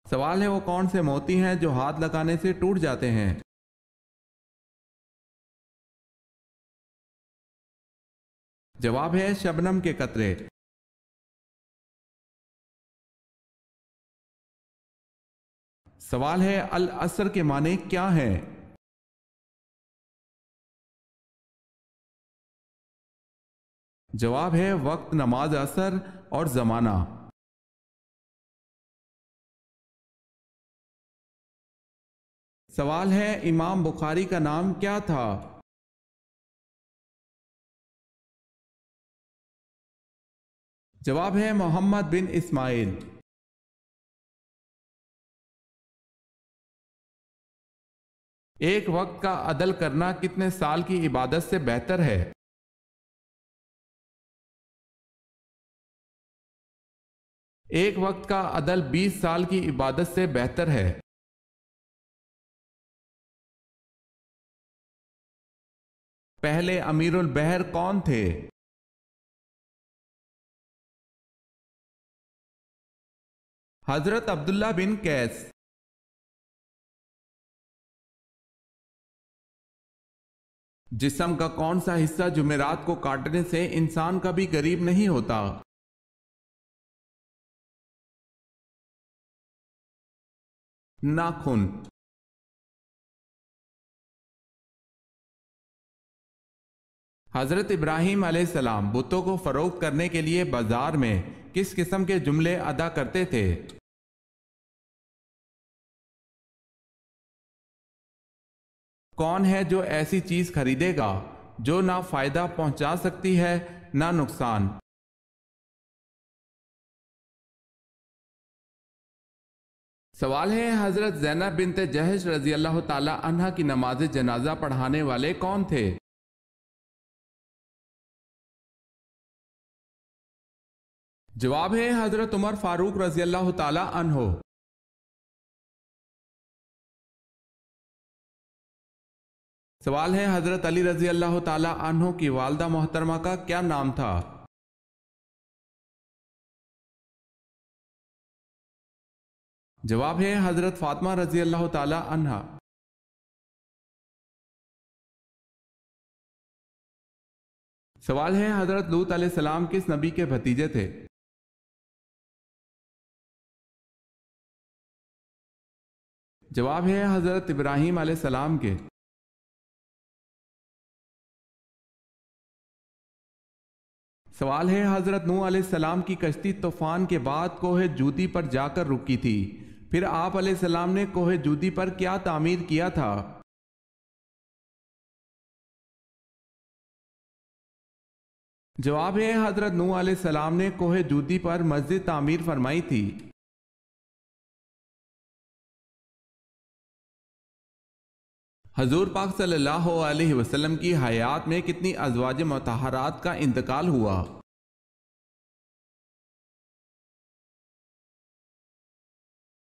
سوال ہے وہ کون سے موتی ہیں جو ہاتھ لگانے سے ٹوٹ جاتے ہیں؟ جواب ہے شبنم کے قطرے۔ سوال ہے العصر کے معنی کیا ہیں؟ جواب ہے وقت، نماز عصر اور زمانہ۔ سوال ہے امام بخاری کا نام کیا تھا؟ جواب ہے محمد بن اسماعیل۔ ایک وقت کا عدل کرنا کتنے سال کی عبادت سے بہتر ہے؟ ایک وقت کا عدل 20 سال کی عبادت سے بہتر ہے۔ پہلے امیر البحر کون تھے؟ حضرت عبداللہ بن قیس۔ جسم کا کون سا حصہ جمعرات کو کاٹنے سے انسان کا بھی قریب نہیں ہوتا؟ ناخن۔ حضرت ابراہیم علیہ السلام بتوں کو فروخت کرنے کے لیے بازار میں کس قسم کے جملے ادا کرتے تھے؟ کون ہے جو ایسی چیز خریدے گا جو نہ فائدہ پہنچا سکتی ہے نہ نقصان؟ سوال ہے حضرت زینب بنت جہش رضی اللہ تعالی عنہ کی نماز جنازہ پڑھانے والے کون تھے؟ جواب ہے حضرت عمر فاروق رضی اللہ تعالی عنہ۔ سوال ہے حضرت علی رضی اللہ تعالی عنہ کی والدہ محترمہ کا کیا نام تھا؟ جواب ہے حضرت فاطمہ رضی اللہ تعالی عنہ۔ سوال ہے حضرت لوط علیہ السلام کس نبی کے بھتیجے تھے؟ جواب ہے حضرت ابراہیم علیہ السلام کے۔ سوال ہے حضرت نوح علیہ السلام کی کشتی طوفان کے بعد کوہ جودی پر جا کر رکی تھی، پھر آپ علیہ السلام نے کوہ جودی پر کیا تعمیر کیا تھا؟ جواب ہے حضرت نوح علیہ السلام نے کوہ جودی پر مسجد تعمیر فرمائی تھی۔ حضور پاک صلی اللہ علیہ وسلم کی حیات میں کتنی ازواج مطہرات کا انتقال ہوا؟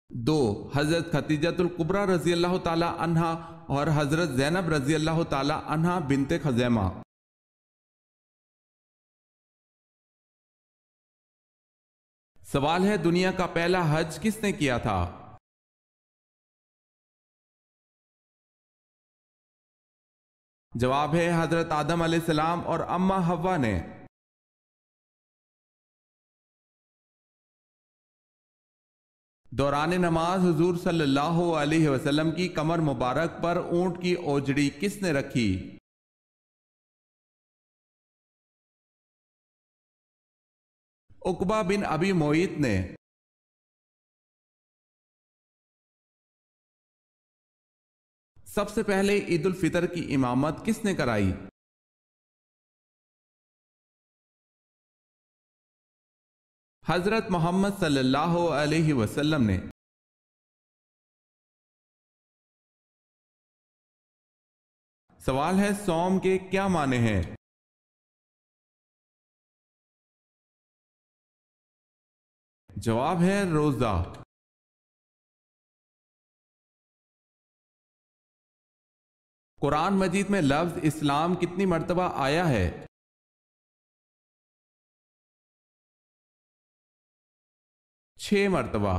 دو، حضرت خدیجہ الکبریٰ رضی اللہ تعالی عنہا اور حضرت زینب رضی اللہ تعالی عنہا بنت خزیمہ۔ سوال ہے دنیا کا پہلا حج کس نے کیا تھا؟ جواب ہے حضرت آدم علیہ السلام اور اماں حوا نے۔ دوران نماز حضور صلی اللہ علیہ وسلم کی کمر مبارک پر اونٹ کی اوجڑی کس نے رکھی؟ عقبہ بن ابی معیط نے۔ سب سے پہلے عید الفطر کی امامت کس نے کرائی؟ حضرت محمد صلی اللہ علیہ وسلم نے۔ سوال ہے صوم کے کیا معنی ہیں؟ جواب ہے روزہ۔ قرآن مجید میں لفظ اسلام کتنی مرتبہ آیا ہے؟ 6 مرتبہ۔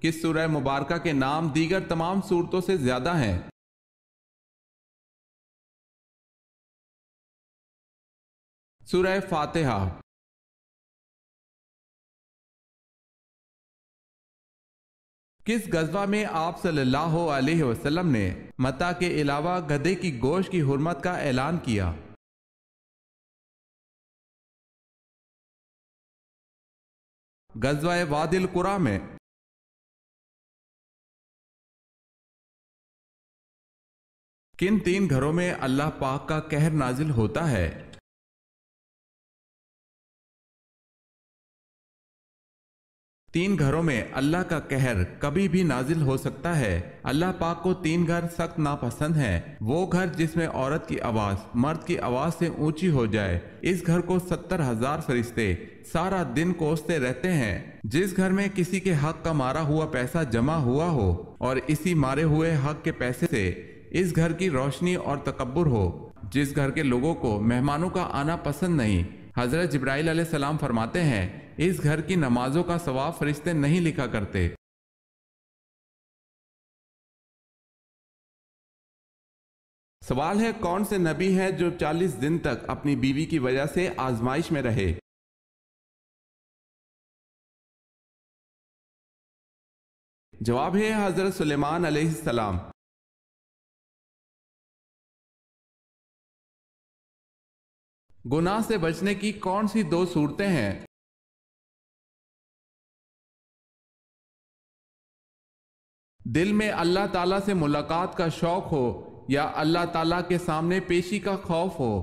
کس سورہ مبارکہ کے نام دیگر تمام سورتوں سے زیادہ ہیں؟ سورہ فاتحہ۔ کس غزوہ میں آپ صلی اللہ علیہ وسلم نے متاع کے علاوہ گدھے کی گوشت کی حرمت کا اعلان کیا؟ غزوہ وادی القریٰ میں۔ کن تین گھروں میں اللہ پاک کا قہر نازل ہوتا ہے؟ تین گھروں میں اللہ کا قہر کبھی بھی نازل ہو سکتا ہے۔ اللہ پاک کو تین گھر سخت ناپسند ہیں۔ وہ گھر جس میں عورت کی آواز مرد کی آواز سے اونچی ہو جائے، اس گھر کو 70,000 فرشتے سارا دن کوستے رہتے ہیں۔ جس گھر میں کسی کے حق کا مارا ہوا پیسہ جمع ہوا ہو اور اسی مارے ہوئے حق کے پیسے سے اس گھر کی روشنی اور تکبر ہو۔ جس گھر کے لوگوں کو مہمانوں کا آنا پسند نہیں، حضرت جبرائیل علیہ السلام فرماتے ہیں اس گھر کی نمازوں کا ثواب فرشتے نہیں لکھا کرتے۔ سوال ہے، کون سے نبی ہے جو 40 دن تک اپنی بیوی کی وجہ سے آزمائش میں رہے؟ جواب ہے حضرت سلیمان علیہ السلام۔ گناہ سے بچنے کی کون سی دو صورتیں ہیں؟ دل میں اللہ تعالیٰ سے ملاقات کا شوق ہو یا اللہ تعالیٰ کے سامنے پیشی کا خوف ہو۔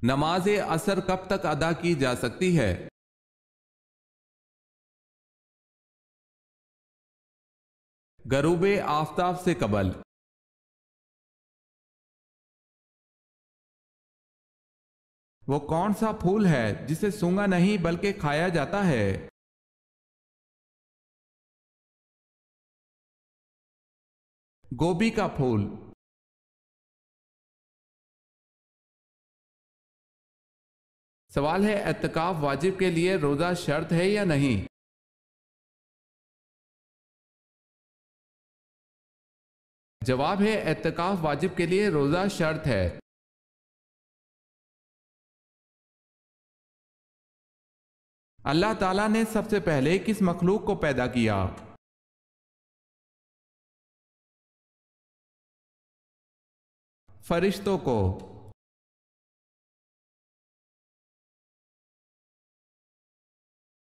نماز عصر کب تک ادا کی جا سکتی ہے؟ غروب آفتاب سے قبل۔ وہ کون سا پھول ہے جسے سونگھا نہیں بلکہ کھایا جاتا ہے؟ گوبھی کا پھول۔ سوال ہے، اعتکاف واجب کے لیے روزہ شرط ہے یا نہیں؟ جواب ہے، اعتکاف واجب کے لیے روزہ شرط ہے۔ اللہ تعالیٰ نے سب سے پہلے کس مخلوق کو پیدا کیا؟ فرشتوں کو۔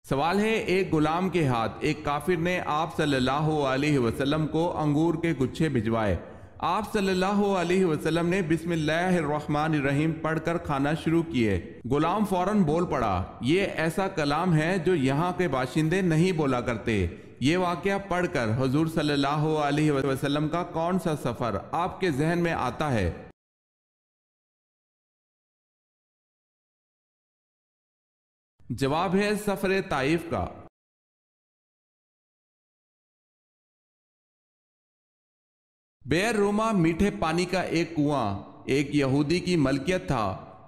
سوال ہے، ایک غلام کے ہاتھ ایک کافر نے آپ صلی اللہ علیہ وسلم کو انگور کے گچھے بھجوائے۔ آپ صلی اللہ علیہ وسلم نے بسم اللہ الرحمن الرحیم پڑھ کر کھانا شروع کیے۔ غلام فوراً بول پڑا، یہ ایسا کلام ہے جو یہاں کے باشندے نہیں بولا کرتے۔ یہ واقعہ پڑھ کر حضور صلی اللہ علیہ وسلم کا کون سا سفر آپ کے ذہن میں آتا ہے؟ جواب ہے، سفر طائف کا۔ بئر روما میٹھے پانی کا ایک کنواں ایک یہودی کی ملکیت تھا۔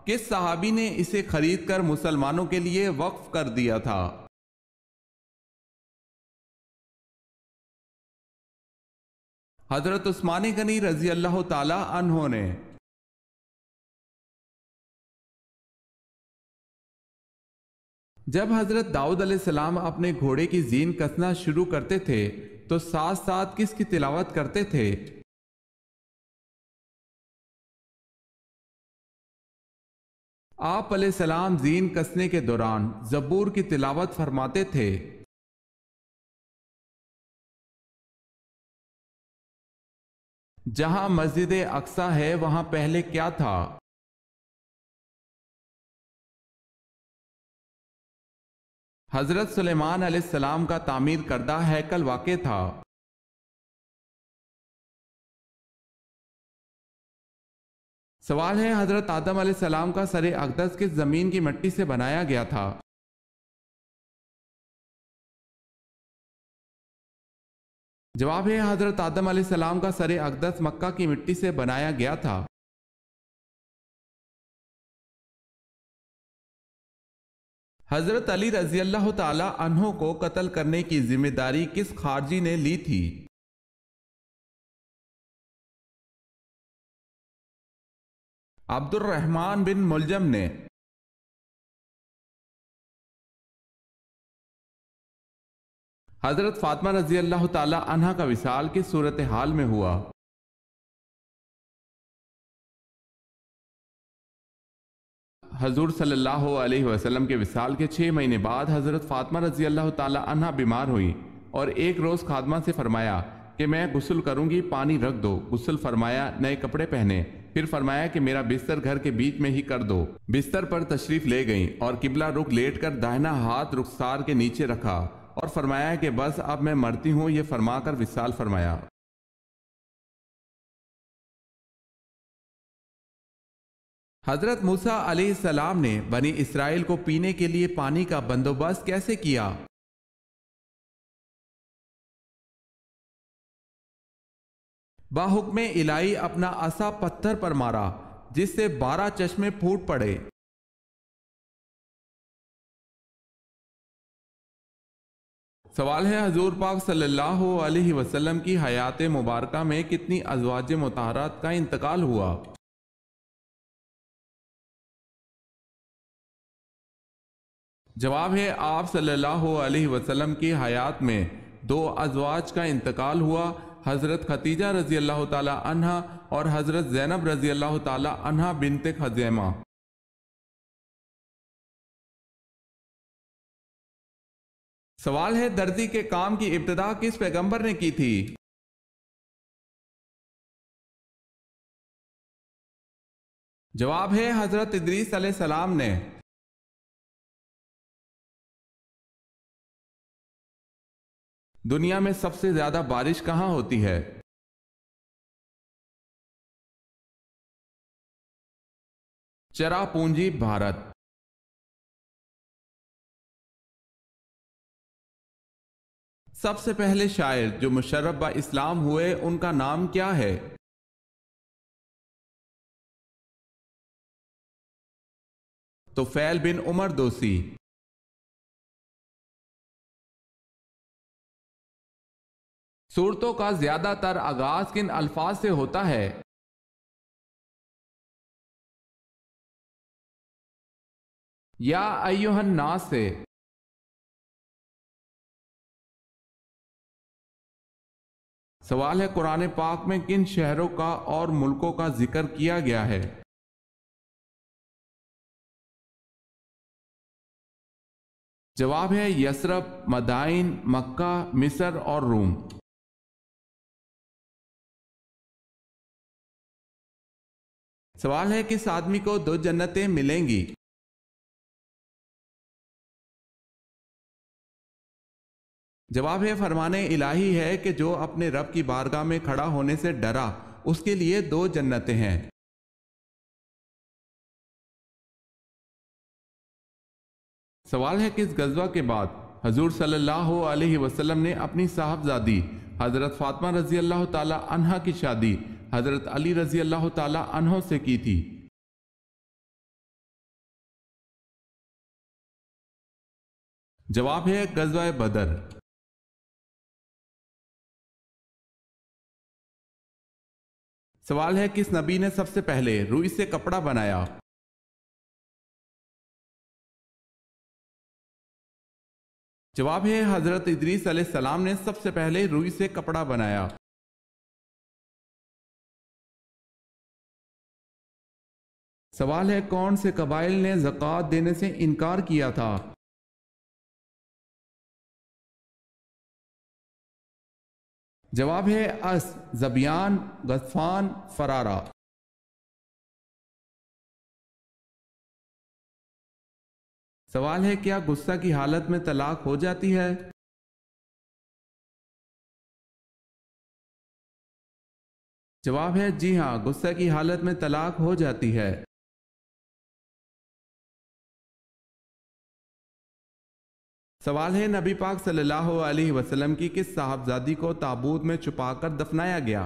کس صحابی نے اسے خرید کر مسلمانوں کے لیے وقف کر دیا تھا؟ حضرت عثمان غنی رضی اللہ تعالی عنہ نے۔ جب حضرت داؤد علیہ السلام اپنے گھوڑے کی زین کسنا شروع کرتے تھے تو ساتھ ساتھ کس کی تلاوت کرتے تھے؟ آپ علیہ السلام زین کسنے کے دوران زبور کی تلاوت فرماتے تھے۔ جہاں مسجد اقصی ہے وہاں پہلے کیا تھا؟ حضرت سلیمان علیہ السلام کا تعمیر کردہ ہیکل واقع تھا۔ سوال ہے، حضرت آدم علیہ السلام کا سر اقدس کس زمین کی مٹی سے بنایا گیا تھا؟ جواب ہے، حضرت آدم علیہ السلام کا سر اقدس مکہ کی مٹی سے بنایا گیا تھا۔ حضرت علی رضی اللہ تعالی عنہ کو قتل کرنے کی ذمہ داری کس خارجی نے لی تھی؟ عبد الرحمن بن ملجم نے۔ حضرت فاطمہ رضی اللہ تعالی عنہ کا وصال کس صورتحال میں ہوا؟ حضور صلی اللہ علیہ وسلم کے وصال کے 6 مہینے بعد حضرت فاطمہ رضی اللہ تعالی عنہ بیمار ہوئی اور ایک روز خادمہ سے فرمایا کہ میں غسل کروں گی، پانی رکھ دو۔ غسل فرمایا، نئے کپڑے پہنے، پھر فرمایا کہ میرا بستر گھر کے بیچ میں ہی کر دو۔ بستر پر تشریف لے گئیں اور قبلہ رخ لیٹ کر داہنا ہاتھ رخسار کے نیچے رکھا اور فرمایا کہ بس اب میں مرتی ہوں، یہ فرما کر وصال فرمایا۔ حضرت موسیٰ علیہ السلام نے بنی اسرائیل کو پینے کے لیے پانی کا بندوبست کیسے کیا؟ باحکم الہی اپنا عصا پتھر پر مارا جس سے 12 چشمے پھوٹ پڑے۔ سوال ہے، حضور پاک صلی اللہ علیہ وسلم کی حیات مبارکہ میں کتنی ازواج مطہرات کا انتقال ہوا؟ جواب ہے، آپ صلی اللہ علیہ وسلم کی حیات میں 2 ازواج کا انتقال ہوا، حضرت خدیجہ رضی اللہ تعالی عنہ اور حضرت زینب رضی اللہ تعالی عنہ بنت خزیمہ۔ سوال ہے، درزی کے کام کی ابتدا کس پیغمبر نے کی تھی؟ جواب ہے، حضرت ادریس علیہ السلام نے۔ دنیا میں سب سے زیادہ بارش کہاں ہوتی ہے؟ چرا پونجی، بھارت۔ سب سے پہلے شاعر جو مشرف با اسلام ہوئے ان کا نام کیا ہے؟ طفیل بن عمر دوسی۔ صورتوں کا زیادہ تر آغاز کن الفاظ سے ہوتا ہے؟ یا ایھا الناس سے۔ سوال ہے، قرآن پاک میں کن شہروں کا اور ملکوں کا ذکر کیا گیا ہے؟ جواب ہے، یثرب، مدائن، مکہ، مصر اور روم۔ سوال ہے، کس آدمی کو 2 جنتیں ملیں گی؟ جواب ہے، فرمان الہی ہے کہ جو اپنے رب کی بارگاہ میں کھڑا ہونے سے ڈرا اس کے لیے 2 جنتیں ہیں۔ سوال ہے، کس غزوہ کے بعد حضور صلی اللہ علیہ وسلم نے اپنی صاحبزادی حضرت فاطمہ رضی اللہ تعالی عنہ کی شادی حضرت علی رضی اللہ تعالی عنہ سے کی تھی؟ جواب ہے، غزوہ بدر۔ سوال ہے، کس نبی نے سب سے پہلے روئی سے کپڑا بنایا؟ جواب ہے، حضرت ادریس علیہ السلام نے سب سے پہلے روئی سے کپڑا بنایا۔ سوال ہے، کون سے قبائل نے زکوٰۃ دینے سے انکار کیا تھا؟ جواب ہے، اس، ذبیان، غطفان، فرارہ۔ سوال ہے، کیا غصہ کی حالت میں طلاق ہو جاتی ہے؟ جواب ہے، جی ہاں، غصہ کی حالت میں طلاق ہو جاتی ہے۔ سوال ہے، نبی پاک صلی اللہ علیہ وسلم کی کس صاحبزادی کو تابوت میں چھپا کر دفنایا گیا؟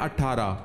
18।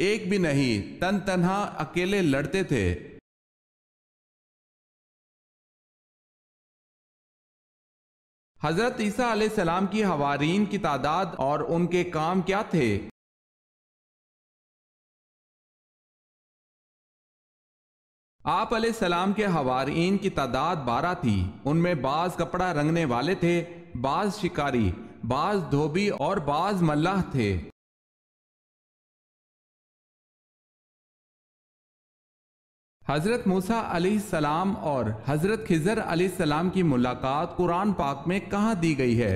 ایک بھی نہیں، تن تنہا اکیلے لڑتے تھے۔ حضرت عیسیٰ علیہ السلام کی حوارین کی تعداد اور ان کے کام کیا تھے؟ آپ علیہ السلام کے حوارین کی تعداد 12 تھی۔ ان میں بعض کپڑا رنگنے والے تھے، بعض شکاری، بعض دھوبی اور بعض ملاح تھے۔ حضرت موسیٰ علیہ السلام اور حضرت خضر علیہ السلام کی ملاقات قرآن پاک میں کہاں دی گئی ہے؟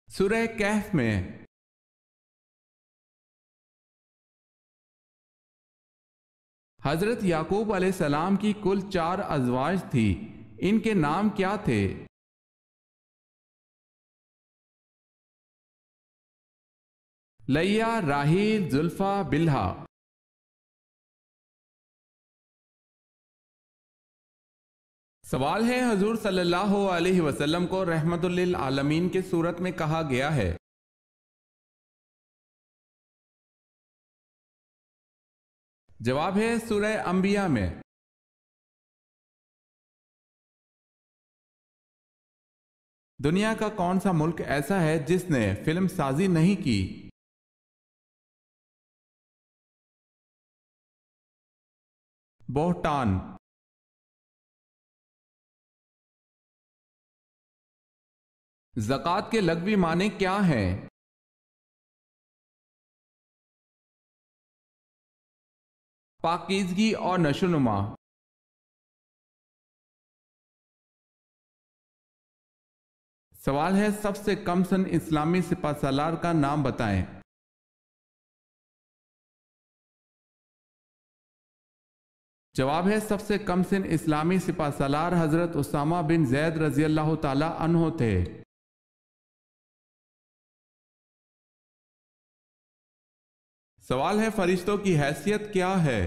سورہ کہف میں۔ حضرت یعقوب علیہ السلام کی کل 4 ازواج تھی، ان کے نام کیا تھے؟ لیا، راحیل، زلفا، بلہا۔ سوال ہے، حضور صلی اللہ علیہ وسلم کو رحمت للعالمین کے صورت میں کہا گیا ہے؟ جواب ہے سورہ انبیاء میں۔ دنیا کا کون سا ملک ایسا ہے جس نے فلم سازی نہیں کی؟ بہٹان۔ زکوٰۃ کے لغوی معنی کیا ہیں؟ پاکیزگی اور نشوونما۔ سوال ہے، سب سے کم سن اسلامی سپہ سالار کا نام بتائیں۔ جواب ہے، سب سے کم سن اسلامی سپہ سالار حضرت اسامہ بن زید رضی اللہ تعالی عنہ تھے۔ سوال ہے، فرشتوں کی حیثیت کیا ہے؟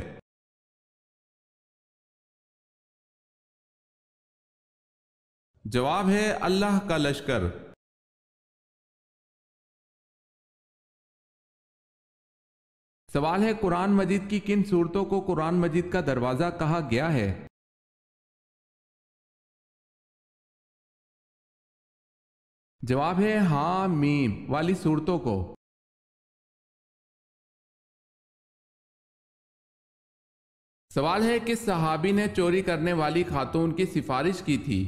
جواب ہے، اللہ کا لشکر۔ سوال ہے، قرآن مجید کی کن سورتوں کو قرآن مجید کا دروازہ کہا گیا ہے؟ جواب ہے، ہاں میم والی سورتوں کو۔ سوال ہے، کس صحابی نے چوری کرنے والی خاتون کی سفارش کی تھی؟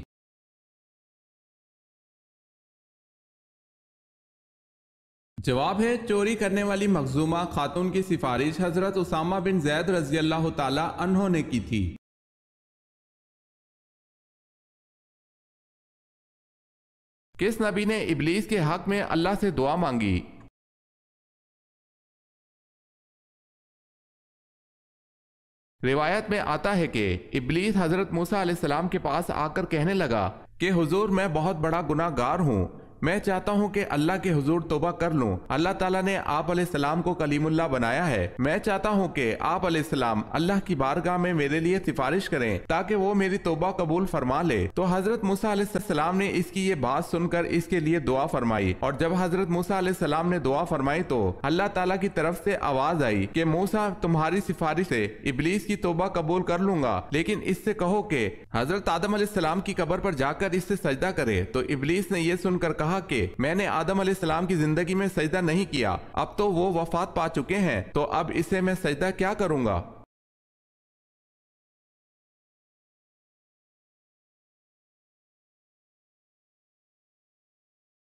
جواب ہے، چوری کرنے والی مخزومہ خاتون کی سفارش حضرت اسامہ بن زید رضی اللہ تعالی عنہ نے کی تھی۔ کس نبی نے ابلیس کے حق میں اللہ سے دعا مانگی؟ روایت میں آتا ہے کہ ابلیس حضرت موسیٰ علیہ السلام کے پاس آ کر کہنے لگا کہ حضور، میں بہت بڑا گناہ گار ہوں، میں چاہتا ہوں کہ اللہ کے حضور توبہ کر لوں۔ اللہ تعالیٰ نے آپ علیہ السلام کو کلیم اللہ بنایا ہے، میں چاہتا ہوں کہ آپ علیہ السلام اللہ کی بارگاہ میں میرے لیے سفارش کریں تاکہ وہ میری توبہ قبول فرما لے۔ تو حضرت موسیٰ علیہ السلام نے اس کی یہ بات سن کر اس کے لیے دعا فرمائی، اور جب حضرت موسیٰ علیہ السلام نے دعا فرمائی تو اللہ تعالیٰ کی طرف سے آواز آئی کہ موسیٰ، تمہاری سفارش سے ابلیس کی توبہ قبول کر لوں گا، لیکن اس سے کہو کہ حضرت آدم علیہ السلام کی قبر پر جا کر اس سے سجدہ کرے۔ تو ابلیس نے یہ سن کر کہا کہ میں نے آدم علیہ السلام کی زندگی میں سجدہ نہیں کیا، اب تو وہ وفات پا چکے ہیں، تو اب اسے میں سجدہ کیا کروں گا؟